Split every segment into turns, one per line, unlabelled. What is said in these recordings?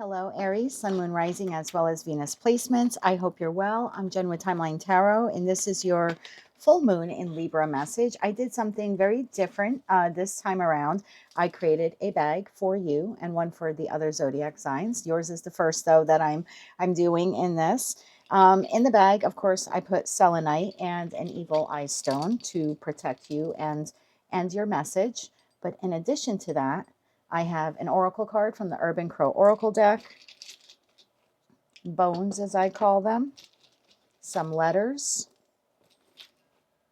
Hello, Aries, Sun, Moon, Rising, as well as Venus placements. I hope you're well. I'm Jen with Timeline Tarot, and this is your full moon in Libra message. I did something very different this time around. I created a bag for you and one for the other zodiac signs. Yours is the first, though, that I'm doing in this. In the bag, of course, I put selenite and an evil eye stone to protect you and your message. But in addition to that, I have an oracle card from the Urban Crow Oracle deck, bones as I call them, some letters,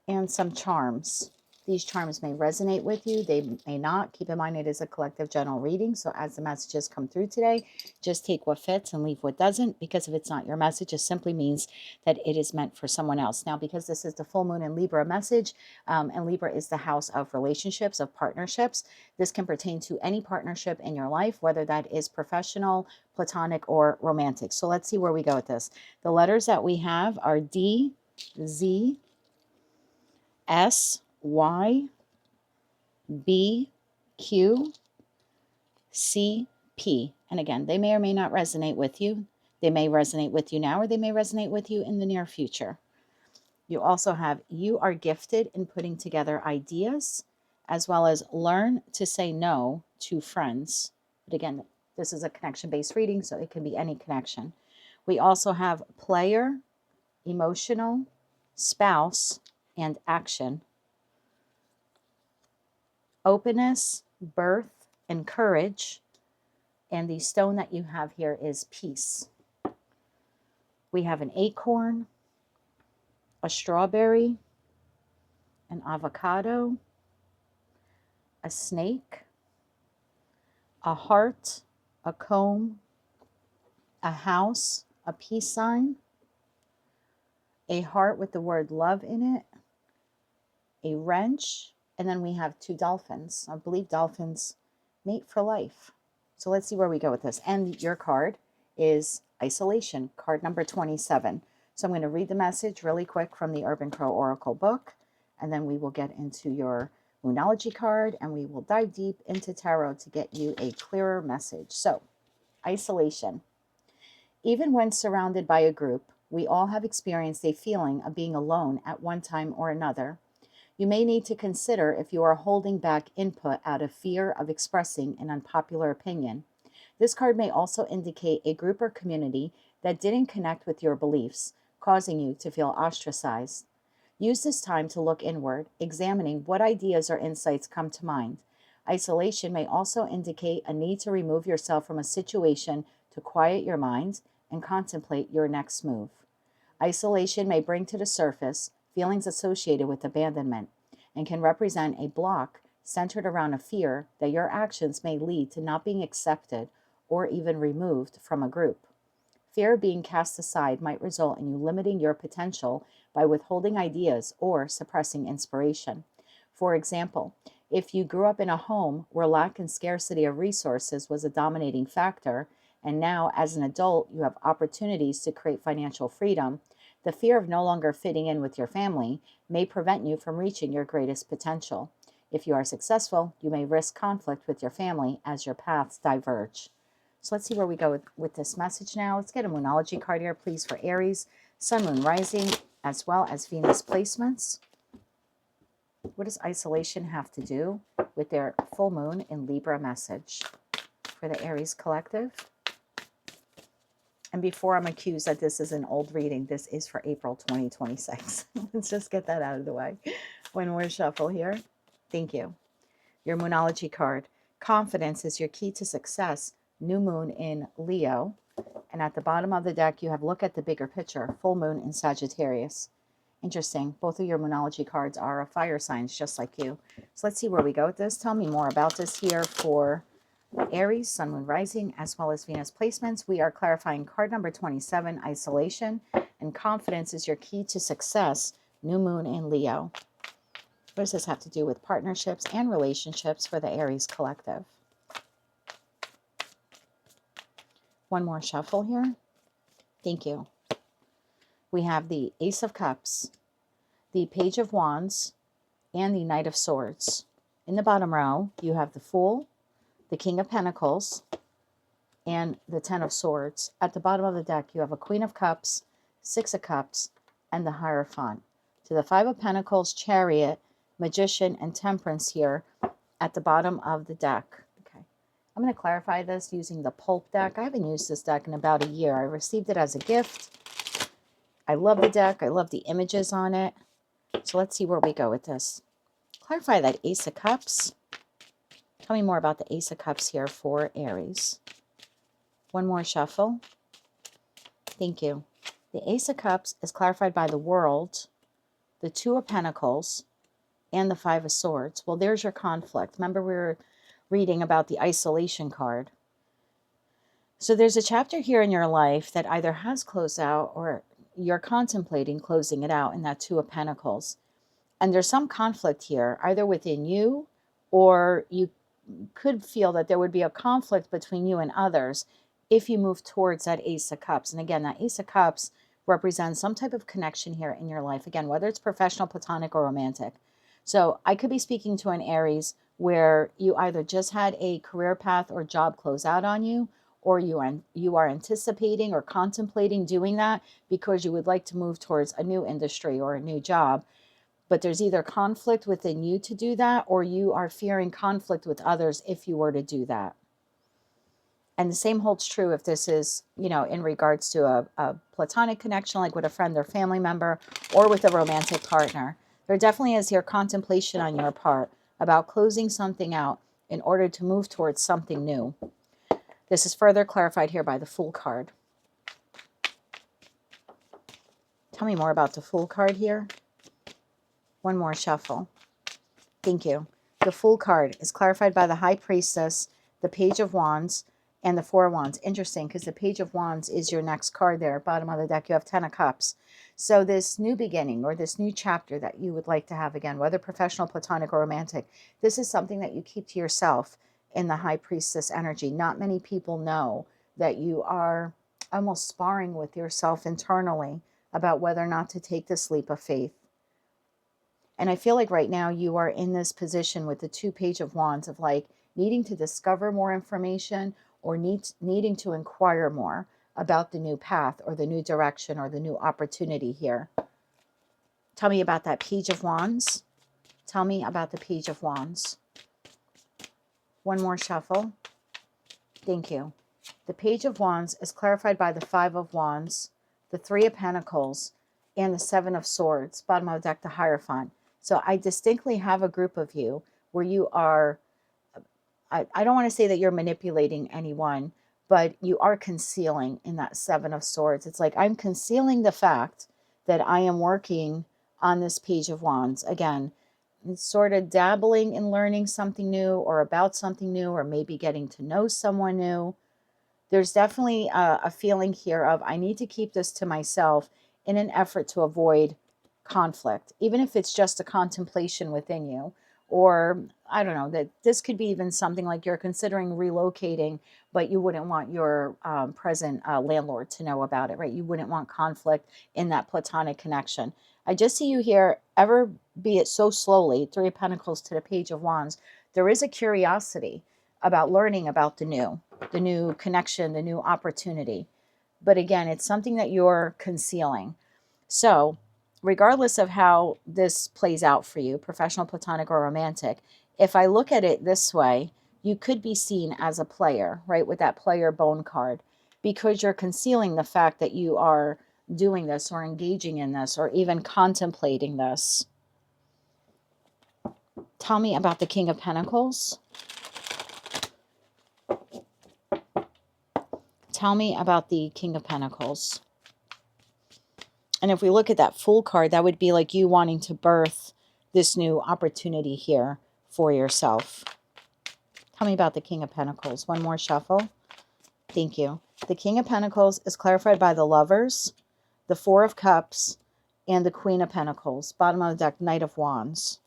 and some charms. These charms may resonate with you. They may not. Keep in mind it is a collective general reading. So as the messages come through today, just take what fits and leave what doesn't. Because if it's not your message, it simply means that it is meant for someone else. Now, because this is the full moon in Libra message, and Libra is the house of relationships, of partnerships, this can pertain to any partnership in your life, whether that is professional, platonic, or romantic. So let's see where we go with this. The letters that we have are D, Z, S, Y, B, Q, C, P. And again, they may or may not resonate with you. They may resonate with you now, or they may resonate with you in the near future. You also have, you are gifted in putting together ideas, as well as learn to say no to friends. But again, this is a connection-based reading, so it can be any connection. We also have player, emotional, spouse, and action. Openness, birth, and courage. And the stone that you have here is peace. We have an acorn, a strawberry, an avocado, a snake, a heart, a comb, a house, a peace sign, a heart with the word love in it, a wrench, and then we have two dolphins. I believe dolphins mate for life. So let's see where we go with this. And your card is isolation, card number 27. So I'm going to read the message really quick from the Urban Crow Oracle book, and then we will get into your Moonology card, and we will dive deep into tarot to get you a clearer message. So, isolation. Even when surrounded by a group, we all have experienced a feeling of being alone at one time or another. You may need to consider if you are holding back input out of fear of expressing an unpopular opinion. This card may also indicate a group or community that didn't connect with your beliefs, causing you to feel ostracized. Use this time to look inward, examining what ideas or insights come to mind. Isolation may also indicate a need to remove yourself from a situation to quiet your mind and contemplate your next move. Isolation may bring to the surface feelings associated with abandonment and can represent a block centered around a fear that your actions may lead to not being accepted or even removed from a group. Fear of being cast aside might result in you limiting your potential by withholding ideas or suppressing inspiration. For example, if you grew up in a home where lack and scarcity of resources was a dominating factor, and now as an adult you have opportunities to create financial freedom, the fear of no longer fitting in with your family may prevent you from reaching your greatest potential. If you are successful, you may risk conflict with your family as your paths diverge. So let's see where we go with this message now. Let's get a Moonology card here, please, for Aries, Sun, Moon, Rising, as well as Venus placements. What does isolation have to do with their full moon in Libra message for the Aries collective? And before I'm accused that this is an old reading, this is for April 2026. Let's just get that out of the way. One more shuffle here. Thank you. Your Moonology card. Confidence is your key to success. New moon in Leo. And at the bottom of the deck, you have look at the bigger picture. Full moon in Sagittarius. Interesting. Both of your Moonology cards are fire signs, just like you. So let's see where we go with this. Tell me more about this here for Aries, Sun, Moon, Rising, as well as Venus placements. We are clarifying card number 27, isolation, and confidence is your key to success. New moon in Leo. What does this have to do with partnerships and relationships for the Aries collective? One more shuffle here. Thank you. We have the Ace of Cups, the Page of Wands, and the Knight of Swords. In the bottom row, you have the Fool, the King of Pentacles, and the 10 of Swords. At the bottom of the deck, you have a Queen of Cups, 6 of Cups, and the Hierophant. To the 5 of Pentacles, Chariot, Magician, and Temperance here at the bottom of the deck. Okay, I'm going to clarify this using the Pulp deck. I haven't used this deck in about a year. I received it as a gift. I love the deck. I love the images on it. So let's see where we go with this. Clarify that Ace of Cups. Tell me more about the Ace of Cups here for Aries. One more shuffle. Thank you. The Ace of Cups is clarified by the World, the 2 of Pentacles, and the 5 of Swords. Well, there's your conflict. Remember we were reading about the isolation card. So there's a chapter here in your life that either has closed out or you're contemplating closing it out in that 2 of Pentacles. And there's some conflict here, either within you, or you could feel that there would be a conflict between you and others if you move towards that Ace of Cups. And again, that Ace of Cups represents some type of connection here in your life. Again, whether it's professional, platonic, or romantic. So I could be speaking to an Aries where you either just had a career path or job close out on you, or you are anticipating or contemplating doing that because you would like to move towards a new industry or a new job. But there's either conflict within you to do that, or you are fearing conflict with others if you were to do that. And the same holds true if this is, in regards to a platonic connection, like with a friend or family member, or with a romantic partner. There definitely is here contemplation on your part about closing something out in order to move towards something new. This is further clarified here by the Fool card. Tell me more about the Fool card here. One more shuffle. Thank you. The Fool card is clarified by the High Priestess, the Page of Wands, and the 4 of Wands. Interesting, because the Page of Wands is your next card there. Bottom of the deck, you have 10 of Cups. So this new beginning or this new chapter that you would like to have, again, whether professional, platonic, or romantic, this is something that you keep to yourself in the High Priestess energy. Not many people know that you are almost sparring with yourself internally about whether or not to take this leap of faith. And I feel like right now you are in this position with the 2 Page of Wands of like needing to discover more information or needing to inquire more about the new path or the new direction or the new opportunity here. Tell me about that Page of Wands. Tell me about the Page of Wands. One more shuffle. Thank you. The Page of Wands is clarified by the 5 of Wands, the 3 of Pentacles, and the 7 of Swords. Bottom of the deck, the Hierophant. So I distinctly have a group of you where you are, I don't want to say that you're manipulating anyone, but you are concealing in that 7 of Swords. It's like I'm concealing the fact that I am working on this Page of Wands. Again, it's sort of dabbling in learning something new or about something new or maybe getting to know someone new. There's definitely a feeling here of I need to keep this to myself in an effort to avoid conflict, even if it's just a contemplation within you. Or I don't know, that this could be even something like you're considering relocating, but you wouldn't want your present landlord to know about it, right? You wouldn't want conflict in that platonic connection. I just see you here, ever be it so slowly, 3 of Pentacles to the Page of Wands. There is a curiosity about learning about the new connection, the new opportunity. But again, it's something that you're concealing. So regardless of how this plays out for you, professional, platonic, or romantic, if I look at it this way, you could be seen as a player, right, with that player bone card, because you're concealing the fact that you are doing this or engaging in this or even contemplating this. Tell me about the King of Pentacles. Tell me about the King of Pentacles. And if we look at that Fool card, that would be like you wanting to birth this new opportunity here for yourself. Tell me about the King of Pentacles. One more shuffle. Thank you. The King of Pentacles is clarified by the Lovers, the 4 of Cups, and the Queen of Pentacles. Bottom of the deck, Knight of Wands.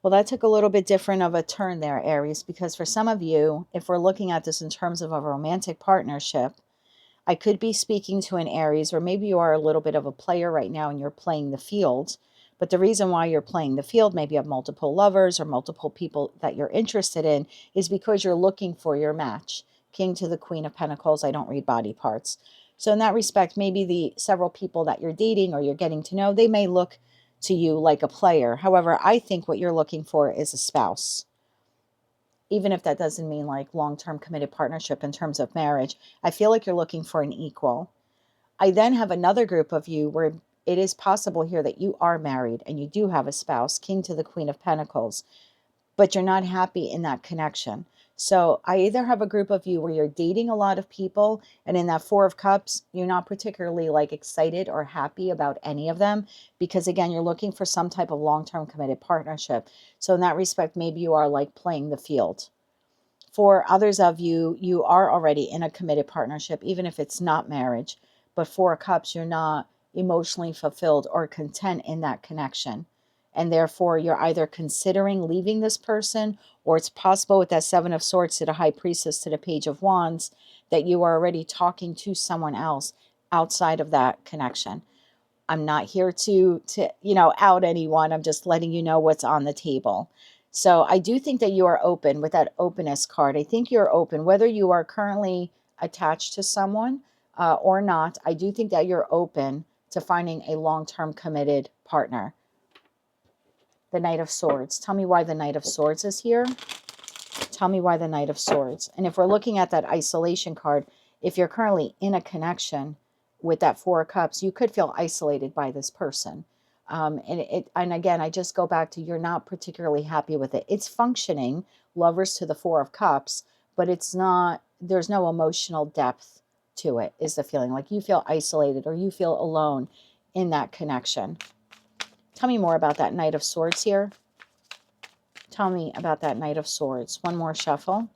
Well, that took a little bit different of a turn there, Aries, because for some of you, if we're looking at this in terms of a romantic partnership, I could be speaking to an Aries, or maybe you are a little bit of a player right now and you're playing the field. But the reason why you're playing the field, maybe you have multiple lovers or multiple people that you're interested in, is because you're looking for your match. King to the Queen of Pentacles. I don't read body parts. So in that respect, maybe the several people that you're dating or you're getting to know, they may look to you like a player. However, I think what you're looking for is a spouse. Even if that doesn't mean like long-term committed partnership in terms of marriage, I feel like you're looking for an equal. I then have another group of you where it is possible here that you are married and you do have a spouse, King to the Queen of Pentacles, but you're not happy in that connection. So I either have a group of you where you're dating a lot of people, and in that Four of Cups, you're not particularly like excited or happy about any of them, because again, you're looking for some type of long-term committed partnership. So in that respect, maybe you are like playing the field. For others of you, you are already in a committed partnership, even if it's not marriage. But Four of Cups, you're not emotionally fulfilled or content in that connection. And therefore, you're either considering leaving this person, or it's possible with that Seven of Swords to the High Priestess to the Page of Wands that you are already talking to someone else outside of that connection. I'm not here to out anyone. I'm just letting you know what's on the table. So I do think that you are open with that openness card. I think you're open, whether you are currently attached to someone or not. I do think that you're open to finding a long-term committed partner. The Knight of Swords. Tell me why the Knight of Swords is here. Tell me why the Knight of Swords. And if we're looking at that isolation card, if you're currently in a connection with that Four of Cups, you could feel isolated by this person. And again, I just go back to you're not particularly happy with it. It's functioning, Lovers to the Four of Cups, but it's not, there's no emotional depth to it, is the feeling. Like you feel isolated or you feel alone in that connection. Tell me more about that Knight of Swords here. Tell me about that Knight of Swords. One more shuffle.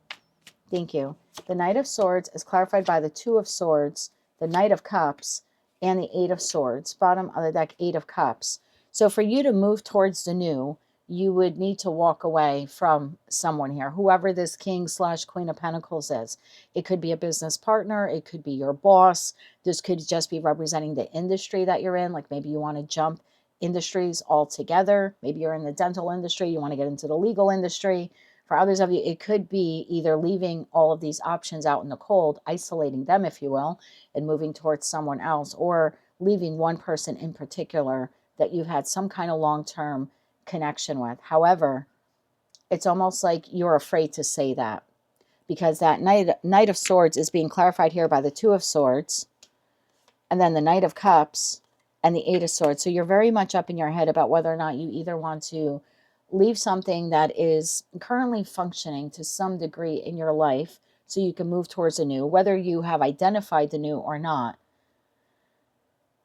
Thank you. The Knight of Swords is clarified by the Two of Swords, the Knight of Cups, and the Eight of Swords. Bottom of the deck, Eight of Cups. So for you to move towards the new, you would need to walk away from someone here, whoever this King/Queen of Pentacles is. It could be a business partner. It could be your boss. This could just be representing the industry that you're in. Like maybe you want to jump industries altogether. Maybe you're in the dental industry. You want to get into the legal industry. For others of you, it could be either leaving all of these options out in the cold, isolating them, if you will, and moving towards someone else, or leaving one person in particular that you've had some kind of long-term connection with. However, it's almost like you're afraid to say that, because that Knight of Swords is being clarified here by the Two of Swords, and then the Knight of Cups, and the Eight of Swords. So you're very much up in your head about whether or not you either want to leave something that is currently functioning to some degree in your life so you can move towards a new, whether you have identified the new or not.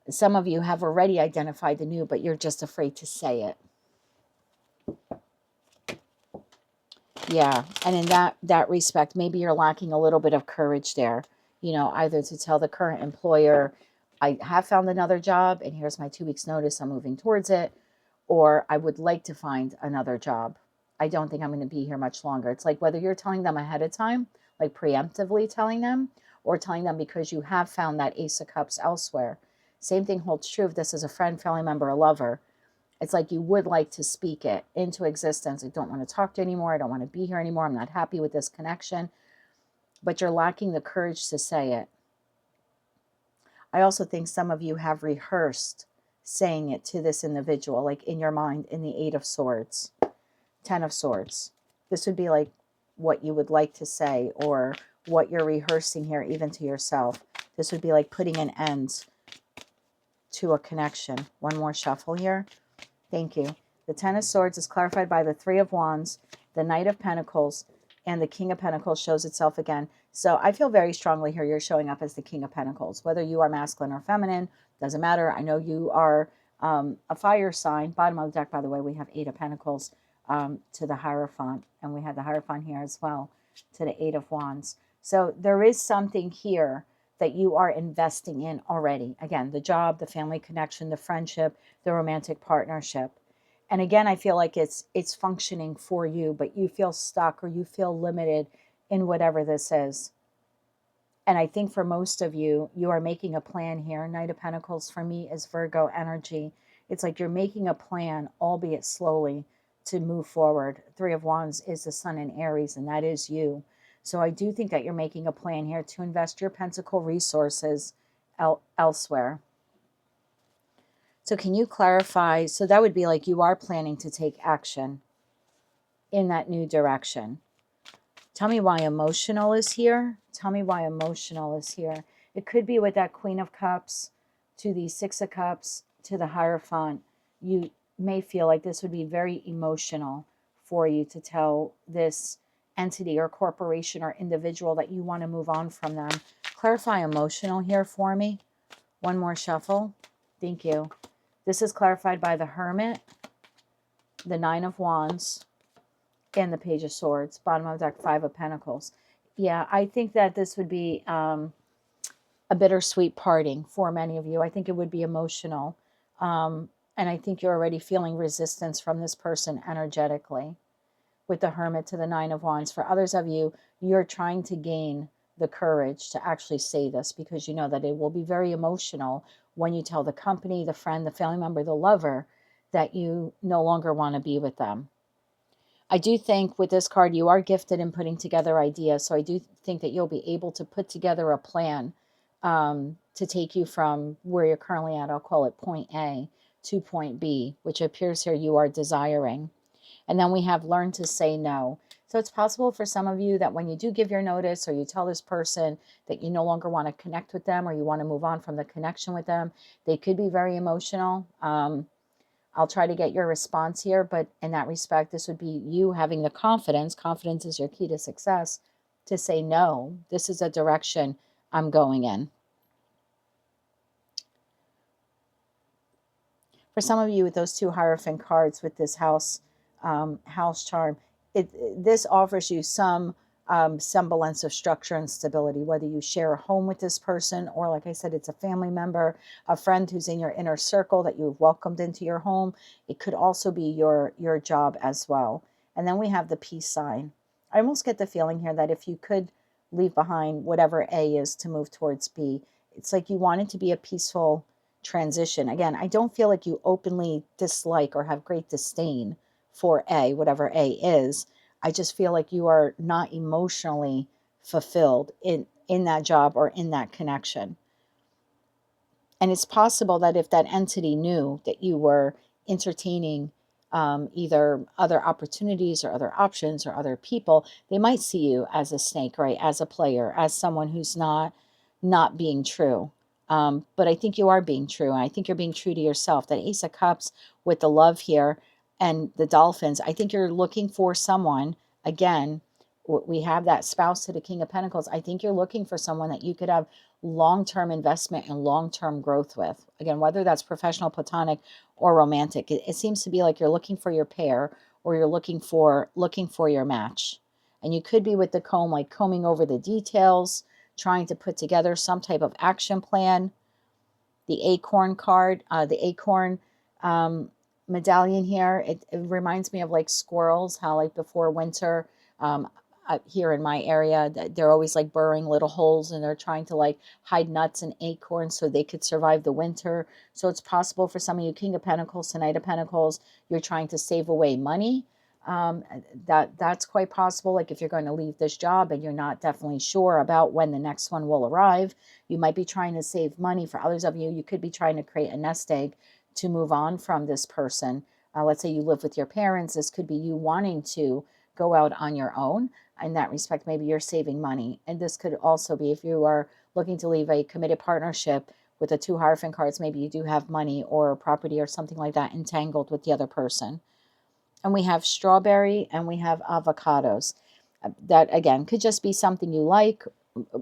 Some of you have already identified the new, but you're just afraid to say it. Yeah, and in that respect, maybe you're lacking a little bit of courage there, either to tell the current employer, I have found another job and here's my 2 weeks notice, I'm moving towards it, or I would like to find another job. I don't think I'm going to be here much longer. It's like whether you're telling them ahead of time, like preemptively telling them, or telling them because you have found that Ace of Cups elsewhere. Same thing holds true if this is a friend, family member, a lover. It's like you would like to speak it into existence. I don't want to talk to you anymore. I don't want to be here anymore. I'm not happy with this connection. But you're lacking the courage to say it. I also think some of you have rehearsed saying it to this individual, like in your mind, in the Eight of Swords, Ten of Swords. This would be like what you would like to say, or what you're rehearsing here, even to yourself. This would be like putting an end to a connection. One more shuffle here. Thank you. The Ten of Swords is clarified by the Three of Wands, the Knight of Pentacles, and the King of Pentacles shows itself again. So I feel very strongly here you're showing up as the King of Pentacles. Whether you are masculine or feminine, doesn't matter. I know you are a fire sign. Bottom of the deck, by the way, we have Eight of Pentacles to the Hierophant. And we have the Hierophant here as well to the Eight of Wands. So there is something here that you are investing in already. Again, the job, the family connection, the friendship, the romantic partnership. And again, I feel like it's functioning for you, but you feel stuck or you feel limited in whatever this is. And I think for most of you, you are making a plan here. Knight of Pentacles for me is Virgo energy. It's like you're making a plan, albeit slowly, to move forward. Three of Wands is the Sun in Aries, and that is you. So I do think that you're making a plan here to invest your pentacle resources elsewhere. So can you clarify? So that would be like you are planning to take action in that new direction. Tell me why emotional is here. Tell me why emotional is here. It could be with that Queen of Cups to the Six of Cups to the Hierophant. You may feel like this would be very emotional for you to tell this entity or corporation or individual that you want to move on from them. Clarify emotional here for me. One more shuffle. Thank you. This is clarified by the Hermit, the Nine of Wands, and the Page of Swords. Bottom of the deck, Five of Pentacles. Yeah, I think that this would be a bittersweet parting for many of you. I think it would be emotional. And I think you're already feeling resistance from this person energetically with the Hermit to the Nine of Wands. For others of you, you're trying to gain the courage to actually say this because you know that it will be very emotional when you tell the company, the friend, the family member, the lover that you no longer want to be with them. I do think with this card, you are gifted in putting together ideas. So I do think that you'll be able to put together a plan to take you from where you're currently at, I'll call it point A, to point B, which appears here you are desiring. And then we have learned to say no. So it's possible for some of you that when you do give your notice or you tell this person that you no longer want to connect with them or you want to move on from the connection with them, they could be very emotional. I'll try to get your response here, but in that respect, this would be you having the confidence. Confidence is your key to success to say, no, this is a direction I'm going in. For some of you with those two Hierophant cards with this house charm, this offers you some semblance of structure and stability, whether you share a home with this person or, like I said, it's a family member, a friend who's in your inner circle that you've welcomed into your home. It could also be your job as well. And then we have the peace sign. I almost get the feeling here that if you could leave behind whatever A is to move towards B, it's like you want it to be a peaceful transition. Again, I don't feel like you openly dislike or have great disdain for A, whatever A is. I just feel like you are not emotionally fulfilled in that job or in that connection. And it's possible that if that entity knew that you were entertaining either other opportunities or other options or other people, they might see you as a snake, right? As a player, as someone who's not being true. But I think you are being true. And I think you're being true to yourself. That Ace of Cups with the love here and the dolphins, I think you're looking for someone, again, we have that spouse to the King of Pentacles. I think you're looking for someone that you could have long-term investment and long-term growth with. Again, whether that's professional, platonic, or romantic, it seems to be like you're looking for your pair or you're looking for your match. And you could be with the comb, like combing over the details, trying to put together some type of action plan. The acorn card, the acorn medallion here, it reminds me of like squirrels, how like before winter, here in my area, they're always like burrowing little holes and they're trying to like hide nuts and acorns so they could survive the winter. So it's possible for some of you, King of Pentacles, Knight of Pentacles, you're trying to save away money. That's quite possible. Like if you're going to leave this job and you're not definitely sure about when the next one will arrive, you might be trying to save money. For others of you, you could be trying to create a nest egg to move on from this person. Let's say you live with your parents. This could be you wanting to go out on your own. In that respect, maybe you're saving money. And this could also be if you are looking to leave a committed partnership with the two Hierophant cards, maybe you do have money or property or something like that entangled with the other person. And we have strawberry and we have avocados. That, again, could just be something you like,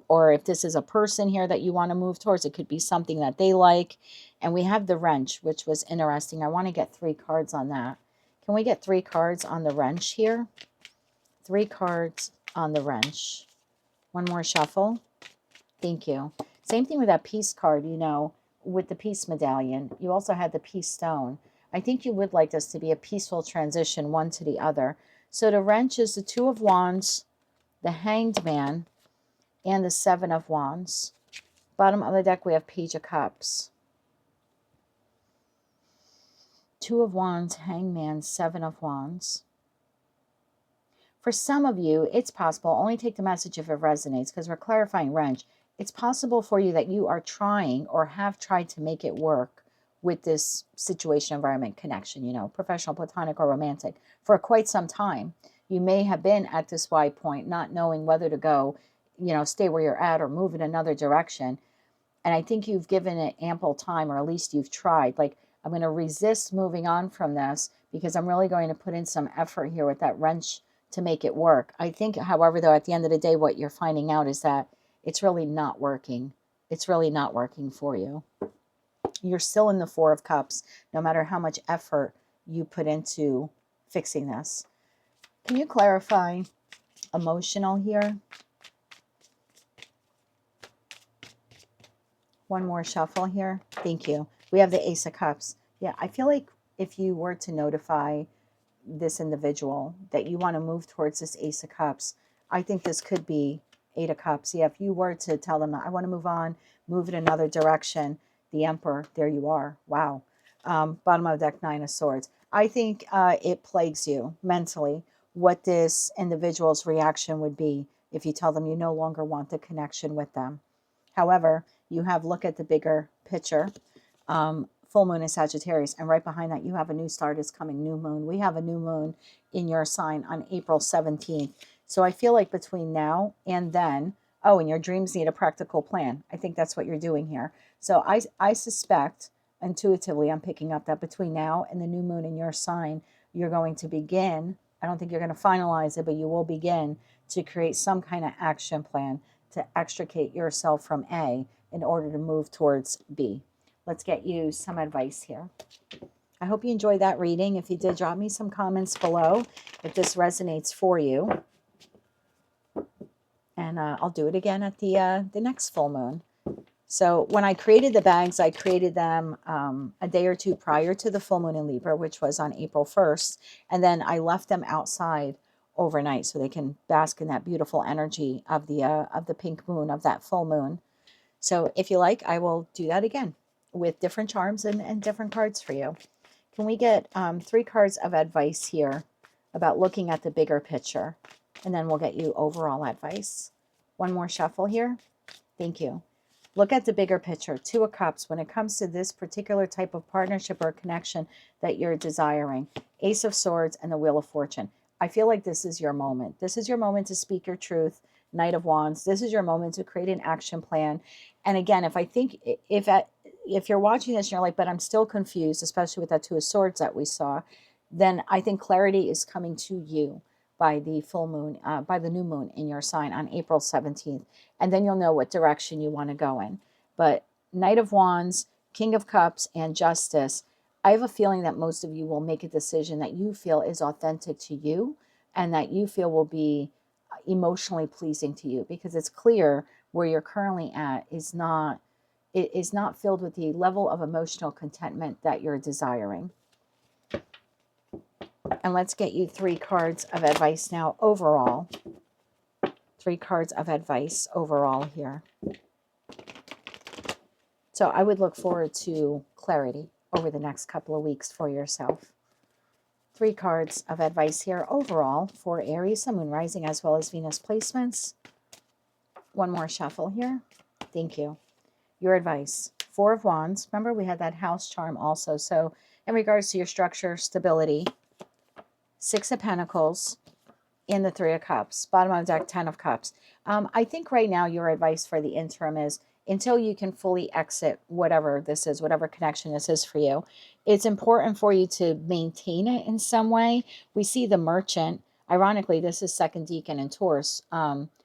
or if this is a person here that you want to move towards, it could be something that they like. And we have the wrench, which was interesting. I want to get 3 cards on that. Can we get 3 cards on the wrench here? 3 cards on the wrench. One more shuffle. Thank you. Same thing with that peace card, you know, with the peace medallion. You also had the peace stone. I think you would like this to be a peaceful transition, one to the other. So the wrench is the 2 of Wands, the Hanged Man, and the 7 of Wands. Bottom of the deck, we have Page of Cups. 2 of Wands, Hanged Man, 7 of Wands. For some of you, it's possible, only take the message if it resonates, because we're clarifying wrench. It's possible for you that you are trying or have tried to make it work with this situation, environment, connection, you know, professional, platonic, or romantic, for quite some time. You may have been at this wide point, not knowing whether to go, you know, stay where you're at or move in another direction. And I think you've given it ample time, or at least you've tried. Like, I'm going to resist moving on from this because I'm really going to put in some effort here with that wrench to make it work. I think, however, though, at the end of the day, what you're finding out is that it's really not working. It's really not working for you. You're still in the Four of Cups, no matter how much effort you put into fixing this. Can you clarify emotional here? One more shuffle here. Thank you. We have the Ace of Cups. Yeah, I feel like if you were to notify this individual that you want to move towards this Ace of Cups, I think this could be Eight of Cups. Yeah, if you were to tell them that I want to move on, move in another direction, the Emperor, there you are. Wow. Bottom of deck, Nine of Swords. I think it plagues you mentally what this individual's reaction would be if you tell them you no longer want the connection with them. However, you have look at the bigger picture. Full moon is Sagittarius, and right behind that you have a new start is coming, new moon. We have a new moon in your sign on April 17th. So I feel like between now and then, oh, and your dreams need a practical plan. I think that's what you're doing here. So I suspect, intuitively, I'm picking up that between now and the new moon in your sign, you're going to begin, I don't think you're going to finalize it, but you will begin to create some kind of action plan to extricate yourself from A in order to move towards B. Let's get you some advice here. I hope you enjoyed that reading. If you did, drop me some comments below if this resonates for you. And I'll do it again at the next full moon. So when I created the bags, I created them a day or two prior to the full moon in Libra, which was on April 1st. And then I left them outside overnight so they can bask in that beautiful energy of the pink moon, of that full moon. So if you like, I will do that again with different charms and different cards for you. Can we get 3 cards of advice here about looking at the bigger picture? And then we'll get you overall advice. One more shuffle here. Thank you. Look at the bigger picture. 2 of Cups when it comes to this particular type of partnership or connection that you're desiring. Ace of Swords and the Wheel of Fortune. I feel like this is your moment. This is your moment to speak your truth. Knight of Wands. This is your moment to create an action plan. And again, if you're watching this and you're like, but I'm still confused, especially with that 2 of Swords that we saw, then I think clarity is coming to you by the full moon, by the new moon in your sign on April 17th. And then you'll know what direction you want to go in. But Knight of Wands, King of Cups, and Justice, I have a feeling that most of you will make a decision that you feel is authentic to you and that you feel will be emotionally pleasing to you, because it's clear where you're currently at is not filled with the level of emotional contentment that you're desiring. And let's get you 3 cards of advice now overall. 3 cards of advice overall here. So I would look forward to clarity over the next couple of weeks for yourself. 3 cards of advice here overall for Aries, Sun, Moon, Rising, as well as Venus placements. One more shuffle here. Thank you. Your advice. 4 of Wands. Remember, we had that house charm also. So in regards to your structure, stability. 6 of Pentacles and the 3 of Cups. Bottom of the deck, 10 of Cups. I think right now your advice for the interim is, until you can fully exit whatever this is, whatever connection this is for you, it's important for you to maintain it in some way. We see the Merchant. Ironically, this is second decan in Taurus,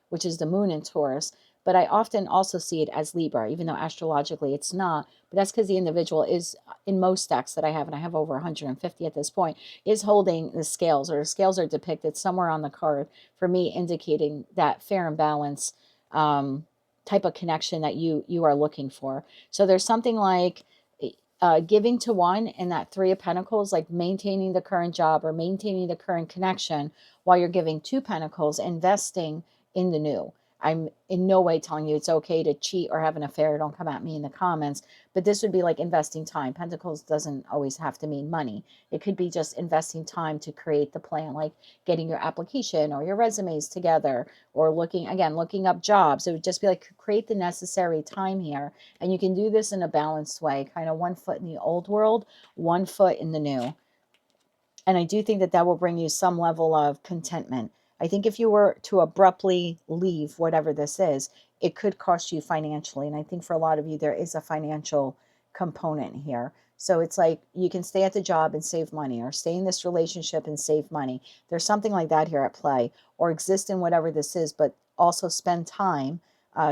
which is the moon in Taurus. But I often also see it as Libra, even though astrologically it's not. But that's because the individual is, in most decks that I have, and I have over 150 at this point, is holding the scales, or scales are depicted somewhere on the card, for me indicating that fair and balance type of connection that you are looking for. So there's something like giving to one, and that 3 of Pentacles, like maintaining the current job or maintaining the current connection, while you're giving 2 Pentacles, investing in the new. I'm in no way telling you it's okay to cheat or have an affair. Don't come at me in the comments. But this would be like investing time. Pentacles doesn't always have to mean money. It could be just investing time to create the plan, like getting your application or your resumes together, or looking up jobs. It would just be like create the necessary time here. And you can do this in a balanced way, kind of one foot in the old world, one foot in the new. And I do think that that will bring you some level of contentment. I think if you were to abruptly leave whatever this is, it could cost you financially. And I think for a lot of you, there is a financial component here. So it's like you can stay at the job and save money, or stay in this relationship and save money. There's something like that here at play, or exist in whatever this is, but also spend time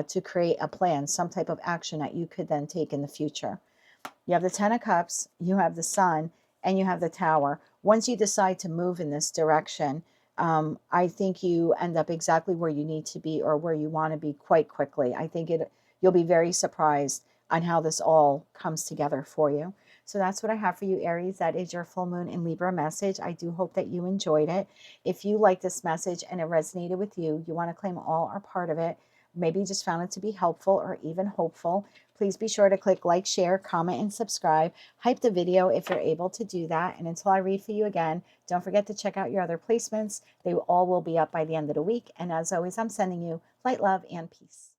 to create a plan, some type of action that you could then take in the future. You have the Ten of Cups, you have the Sun, and you have the Tower. Once you decide to move in this direction, I think you end up exactly where you need to be, or where you want to be, quite quickly. I think you'll be very surprised on how this all comes together for you. So that's what I have for you, Aries. That is your full moon in Libra message. I do hope that you enjoyed it. If you like this message and it resonated with you, you want to claim all or part of it, maybe you just found it to be helpful or even hopeful, please be sure to click like, share, comment, and subscribe. Hype the video if you're able to do that. And until I read for you again, don't forget to check out your other placements. They all will be up by the end of the week. And as always, I'm sending you light, love, and peace.